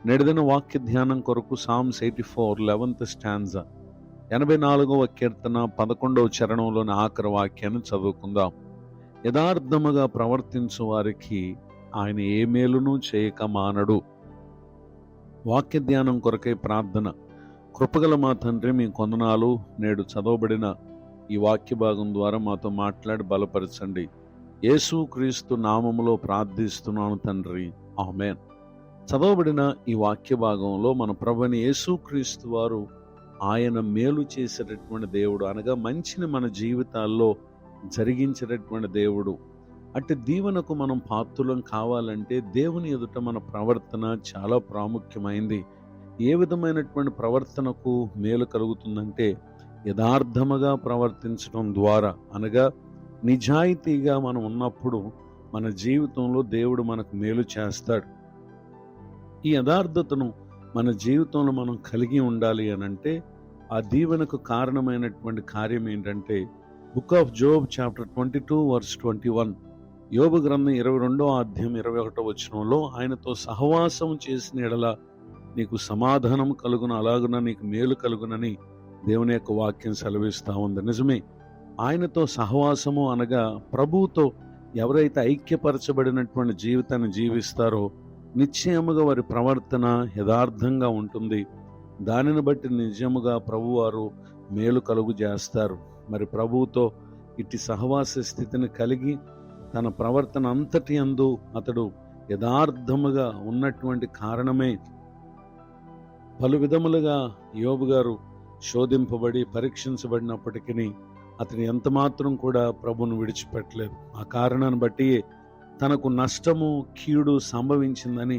నేటిదిన వాక్య ధ్యానం కొరకు సామ్స్ 84 11th స్టాంజా 84వ కీర్తన 11వ చరణంలోని ఆఖరి వాక్యాన్ని చదువుకుందాం. యథార్థముగా ప్రవర్తించు వారికి ఆయన ఏ మేలును చేయక మానడు. వాక్య ధ్యానం కొరకై ప్రార్థన. కృపగల మా తండ్రి, మీ కొందనాలు. నేడు చదవబడిన ఈ వాక్య భాగం ద్వారా మాతో మాట్లాడి బలపరచండి. యేసు క్రీస్తు నామములో ప్రార్థిస్తున్నాను తండ్రి, ఆమేన్. చదవబడిన ఈ వాక్య భాగంలో మన ప్రభువైన యేసు క్రీస్తు వారు ఆయన మేలు చేసేటటువంటి దేవుడు, అనగా మంచిని మన జీవితాల్లో జరిగించేటటువంటి దేవుడు. అట్టి దీవెనకు మనం పాత్రులం కావాలంటే దేవుని ఎదుట మన ప్రవర్తన చాలా ప్రాముఖ్యమైంది. ఏ విధమైనటువంటి ప్రవర్తనకు మేలు కలుగుతుందంటే యథార్థముగా ప్రవర్తించడం ద్వారా, అనగా నిజాయితీగా మనం ఉన్నప్పుడు మన జీవితంలో దేవుడు మనకు మేలు చేస్తాడు. ఈ యథార్థతను మన జీవితంలో మనం కలిగి ఉండాలి అనంటే ఆ దీవెనకు కారణమైనటువంటి కార్యం ఏంటంటే book of Job chapter 22 verse 21, యోబు గ్రంథం 22వ అధ్యాయం 21వ వచనంలో ఆయనతో సహవాసం చేసిన ఎడల నీకు సమాధానం కలుగును, అలాగున నీకు మేలు కలుగునని దేవుని యొక్క వాక్యం సెలవిస్తూ ఉంది. నిజమే, ఆయనతో సహవాసము అనగా ప్రభువుతో ఎవరైతే ఐక్యపరచబడినటువంటి జీవితాన్ని జీవిస్తారో నిశ్చయముగా వారి ప్రవర్తన యథార్థంగా ఉంటుంది. దానిని బట్టి నిజముగా ప్రభువారు మేలు కలుగు చేస్తారు. మరి ప్రభువుతో ఇట్టి సహవాస స్థితిని కలిగి తన ప్రవర్తన అంతటి యందు అతడు యథార్థముగా ఉన్నటువంటి కారణమే పలు విధములుగా యోబు గారు శోధింపబడి పరీక్షించబడినప్పటికీ అతని ఎంతమాత్రం కూడా ప్రభువును విడిచిపెట్టలేదు. ఆ కారణాన్ని బట్టి తనకు నష్టము కీడు సంభవించిందని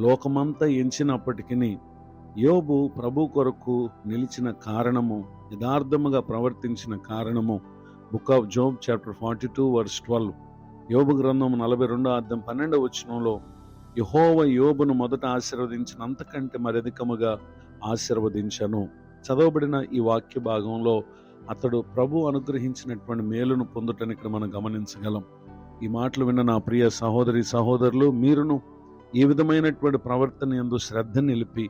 లోకమంతా ఎంచినప్పటికీ యోబు ప్రభు కొరకు నిలిచిన కారణము, యథార్థముగా ప్రవర్తించిన కారణము book of Job chapter 42 verse 12, యోబు గ్రంథం 42వ అధ్యాయం 12వ వచనంలో యెహోవా యోబును మొదట ఆశీర్వదించినంతకంటే మరధికముగా ఆశీర్వదించను. చదవబడిన ఈ వాక్య భాగంలో అతడు ప్రభు అనుగ్రహించినటువంటి మేలును పొందుటని ఇక్కడ మనం గమనించగలం. ఈ మాటలు విన్న నా ప్రియ సహోదరి సహోదరులు, మీరును ఈ విధమైనటువంటి ప్రవర్తన యందు శ్రద్ధ నిలిపి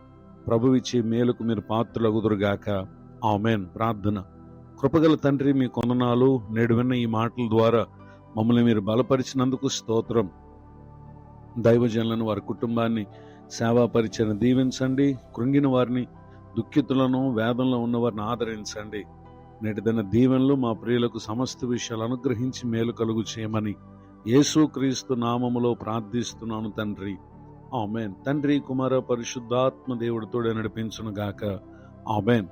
ప్రభువిచ్చే మేలుకు మీరు పాత్రులగుదురుగాక. ఆమేన్. ప్రార్థన. కృపగల తండ్రి, మీ కొందనాలు. నేడు విన్న ఈ మాటల ద్వారా మమ్మల్ని మీరు బలపరిచినందుకు స్తోత్రం. దైవజనులను, వారి కుటుంబాన్ని, సేవా పరిచయం దీవించండి. కృంగిన వారిని, దుఃఖితులను, వేదంలో ఉన్న వారిని ఆదరించండి. నేటిదైన దీవెనలు మా ప్రియులకు సమస్త విషయాలు అనుగ్రహించి మేలు కలుగు చేయమని యేసు క్రీస్తు నామములో ప్రార్థిస్తున్నాను తండ్రి, ఆమేన్. తండ్రి, కుమార, పరిశుద్ధాత్మ దేవుడితోడే నడిపించును గాక. ఆమేన్.